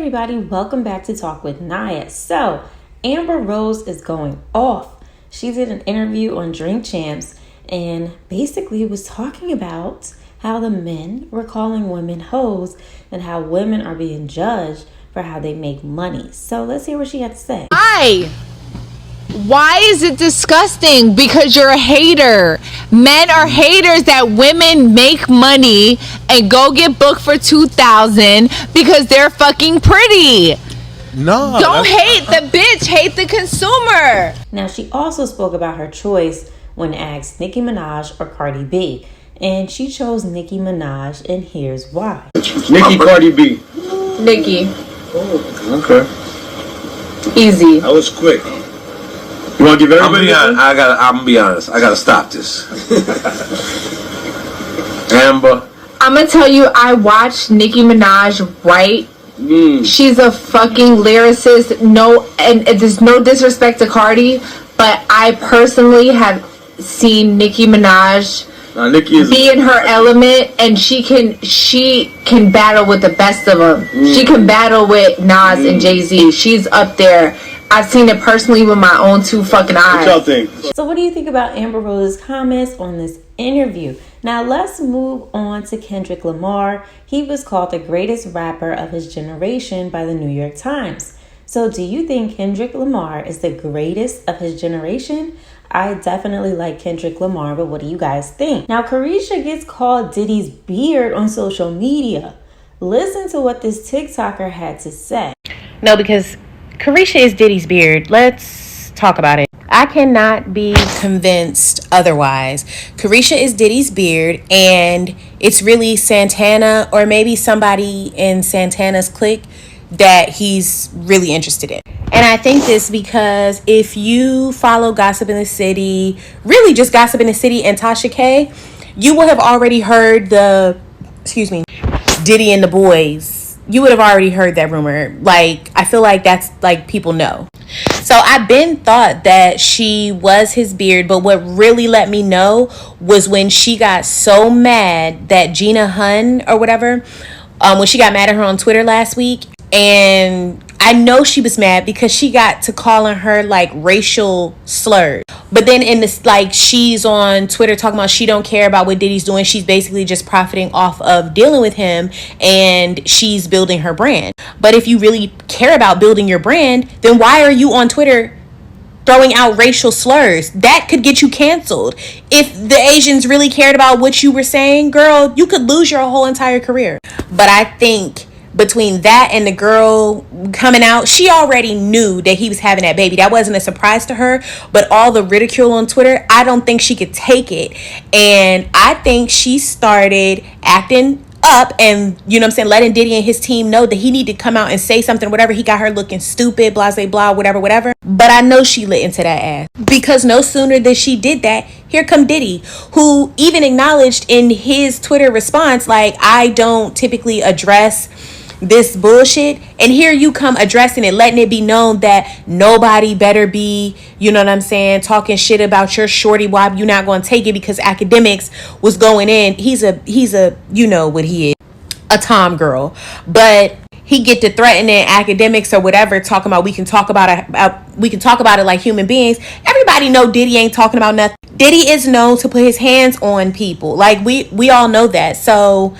everybody, welcome back to Talk With Nia. So, Amber Rose is going off. She did an interview on Drink Champs and basically was talking about how the men were calling women hoes and how women are being judged for how they make money. So let's hear what she had to say. Why is it disgusting? Because you're a hater. Men are haters that women make money and go get booked for $2,000 because they're fucking pretty. No. Don't hate the bitch, hate the consumer. Now, she also spoke about her choice when asked Nicki Minaj or Cardi B. And she chose Nicki Minaj, and here's why. Nicki, Cardi B. Nicki. Oh, okay. Easy. That was quick. You want to give everybody? I'm gonna be honest. I gotta stop this. Amber. I'm gonna tell you, I watched Nicki Minaj write. She's a fucking lyricist. No, and there's no disrespect to Cardi, but I personally have seen Nicki Minaj be in her element, and she can battle with the best of them. She can battle with Nas and Jay-Z. She's up there. I've seen it personally with my own two fucking eyes. What y'all think? So what do you think about Amber Rose's comments on this interview? Now let's move on to Kendrick Lamar. He was called the greatest rapper of his generation by the New York Times. So do you think Kendrick Lamar is the greatest of his generation? I definitely like Kendrick Lamar, but what do you guys think? Now Carisha gets called Diddy's beard on social media. Listen to what this TikToker had to say. No, because Carisha is Diddy's beard. Let's talk about it. I cannot be convinced otherwise. Carisha is Diddy's beard, and it's really Santana or maybe somebody in Santana's clique that he's really interested in. And I think this because if you follow Gossip in the City, really just Gossip in the City and Tasha K, you will have already heard Diddy and the Boys. You would have already heard that rumor. Like, I feel like that's like people know. So I've been thought that she was his beard, but what really let me know was when she got so mad that Gina Hunn or whatever, when she got mad at her on Twitter last week. And I know she was mad because she got to calling her like racial slurs. But then in this, like, she's on Twitter talking about she don't care about what Diddy's doing. She's basically just profiting off of dealing with him, and she's building her brand. But if you really care about building your brand, then why are you on Twitter throwing out racial slurs? That could get you canceled. If the Asians really cared about what you were saying, girl, you could lose your whole entire career. But I think between that and the girl coming out, she already knew that he was having that baby. That wasn't a surprise to her. But all the ridicule on Twitter, I don't think she could take it. And I think she started acting up and, you know what I'm saying, letting Diddy and his team know that he needed to come out and say something, whatever. He got her looking stupid, blah, blah, blah, whatever. But I know she lit into that ass. Because no sooner than she did that, here come Diddy, who even acknowledged in his Twitter response, like, I don't typically address this bullshit, and here you come addressing it, letting it be known that nobody better be, you know what I'm saying, talking shit about your shorty wop. You're not going to take it because academics was going in. He's a you know what he is, a tom girl. But he get to threatening academics or whatever, talking about we can talk about it like human beings. Everybody know Diddy ain't talking about nothing. Diddy is known to put his hands on people. Like we all know that. So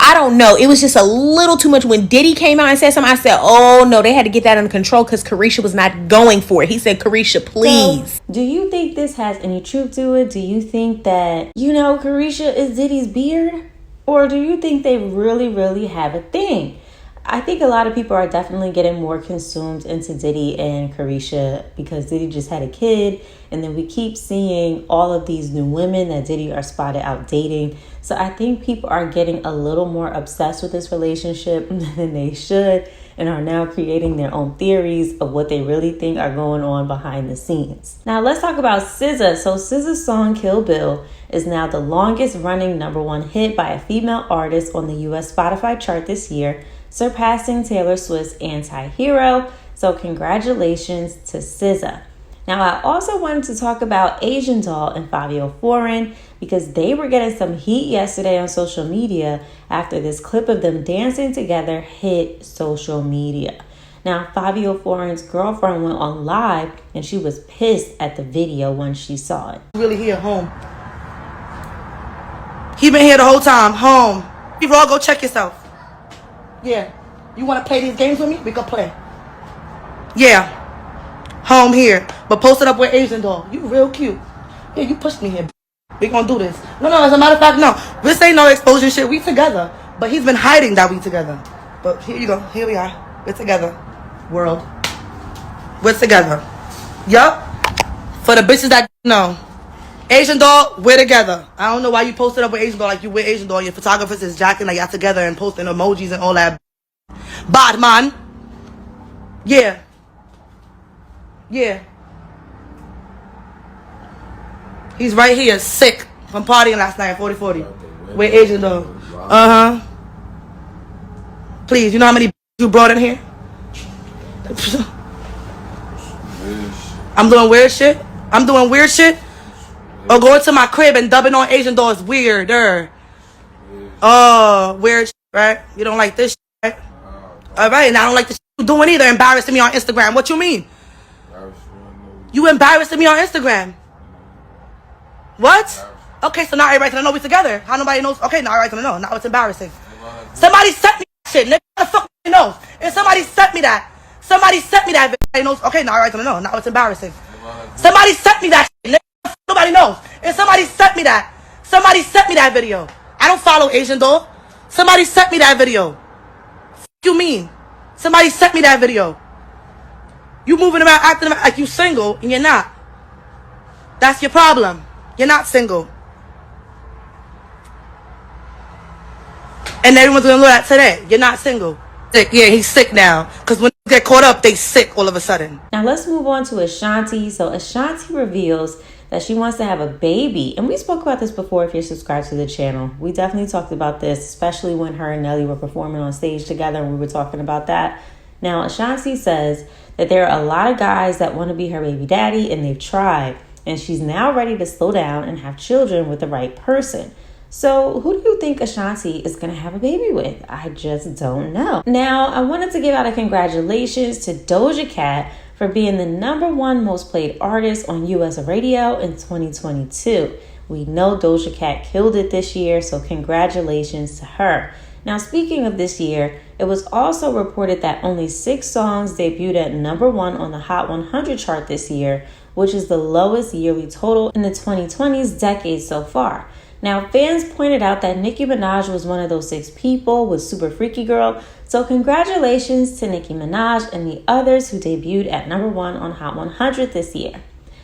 I don't know. It was just a little too much. When Diddy came out and said something, I said, oh, no, they had to get that under control because Carisha was not going for it. He said, Carisha, please. So, do you think this has any truth to it? Do you think that, Carisha is Diddy's beard? Or do you think they really, really have a thing? I think a lot of people are definitely getting more consumed into Diddy and Carisha because Diddy just had a kid. And then we keep seeing all of these new women that Diddy are spotted out dating. So I think people are getting a little more obsessed with this relationship than they should and are now creating their own theories of what they really think are going on behind the scenes. Now let's talk about SZA. So SZA's song Kill Bill is now the longest running #1 hit by a female artist on the US Spotify chart this year, surpassing Taylor Swift's Anti-Hero. So congratulations to SZA. Now, I also wanted to talk about Asian Doll and Fivio Foreign because they were getting some heat yesterday on social media after this clip of them dancing together hit social media. Now, Fivio Foreign's girlfriend went on live and she was pissed at the video when she saw it. Really here, home. He been here the whole time, home. You all go check yourself. Yeah. You want to play these games with me? We can play. Yeah. Home here. But post it up with Asian Doll. You real cute. Yeah, you pushed me here. We gonna do this. No, as a matter of fact, no. This ain't no exposure shit. We together. But he's been hiding that we together. But here you go. Here we are. We're together. World. We're together. Yup. For the bitches that know. Asian Doll, we're together. I don't know why you posted up with Asian Doll like you with Asian Doll. Your photographers is jacking like y'all together and posting emojis and all that. Bad man. Yeah. Yeah. He's right here, sick from partying last night, 40-40. With Asian Doll. Uh-huh. Please, you know how many you brought in here? I'm doing weird shit. Or going to my crib and dubbing on Asian Doll is weirder. Oh, weird shit, right? You don't like this shit, right? Alright, and I don't like the shit you doing either. Embarrassing me on Instagram. What you mean? You embarrassing me on Instagram. What? Okay, so now everybody's gonna know we together. How nobody knows? Okay, now everybody's gonna know. Now it's embarrassing. Somebody sent me that shit. Nigga, how the fuck you know? And somebody sent me that. Everybody knows. Okay, now everybody's gonna know. Now it's embarrassing. Somebody sent me that shit. Nigga, nobody knows. And somebody sent me that video. I don't follow Asian Doll. Somebody sent me that video. F you mean? Somebody sent me that video. You moving around acting like you single and you're not. That's your problem. You're not single. And everyone's gonna know that today. You're not single. Sick. Yeah, he's sick now. Because when they get caught up, they sick all of a sudden. Now let's move on to Ashanti. So Ashanti reveals that she wants to have a baby. And we spoke about this before if you're subscribed to the channel. We definitely talked about this, especially when her and Nelly were performing on stage together and we were talking about that. Now Ashanti says that there are a lot of guys that want to be her baby daddy and they've tried. And she's now ready to slow down and have children with the right person. So who do you think Ashanti is going to have a baby with? I just don't know. Now, I wanted to give out a congratulations to Doja Cat for being the #1 most played artist on US radio in 2022. We know Doja Cat killed it this year, so congratulations to her. Now, speaking of this year, it was also reported that only 6 songs debuted at #1 on the Hot 100 chart this year, which is the lowest yearly total in the 2020s decade so far. Now, fans pointed out that Nicki Minaj was one of those 6 people with Super Freaky Girl, so congratulations to Nicki Minaj and the others who debuted at #1 on Hot 100 this year.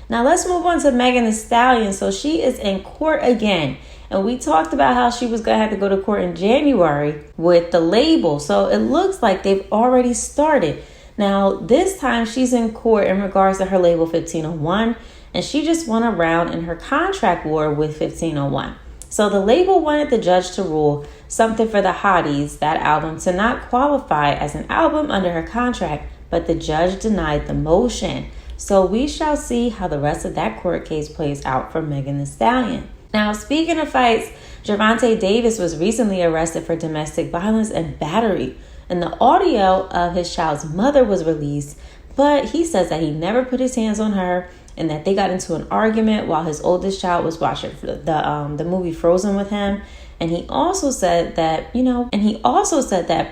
Now, let's move on to Megan Thee Stallion. So she is in court again. And we talked about how she was going to have to go to court in January with the label. So it looks like they've already started. Now, this time she's in court in regards to her label 1501. And she just won a round in her contract war with 1501. So the label wanted the judge to rule Something for the Hotties, that album, to not qualify as an album under her contract. But the judge denied the motion. So we shall see how the rest of that court case plays out for Megan Thee Stallion. Now, speaking of fights, Gervonta Davis was recently arrested for domestic violence and battery. And the audio of his child's mother was released, but he says that he never put his hands on her and that they got into an argument while his oldest child was watching the movie Frozen with him. And he also said that,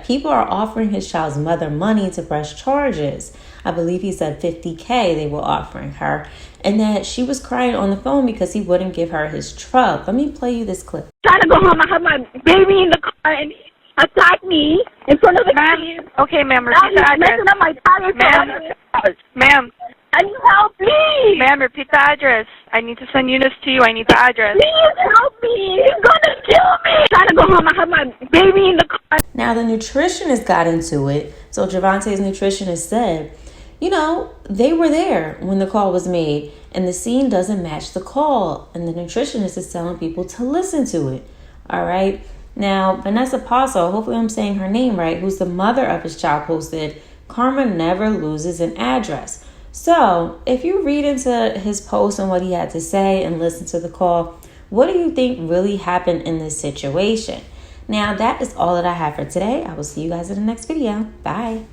people are offering his child's mother money to press charges. I believe he said $50K they were offering her, and that she was crying on the phone because he wouldn't give her his truck. Let me play you this clip. Trying to go home. I have my baby in the car and he attacked me in front of the kids. Okay, ma'am, now repeat the he's messing address. up my tires. Ma'am. I need help, please. Ma'am, repeat the address. I need to send units to you. I need the address. Please help me. He's gonna kill me. Trying to go home. I have my baby in the car. Now, the nutritionist got into it. So Gervonta's nutritionist said, they were there when the call was made and the scene doesn't match the call. And the nutritionist is telling people to listen to it. All right. Now, Vanessa Paso, hopefully I'm saying her name right, who's the mother of his child, posted, "Karma never loses an address." So if you read into his post and what he had to say and listen to the call, what do you think really happened in this situation? Now, that is all that I have for today. I will see you guys in the next video. Bye.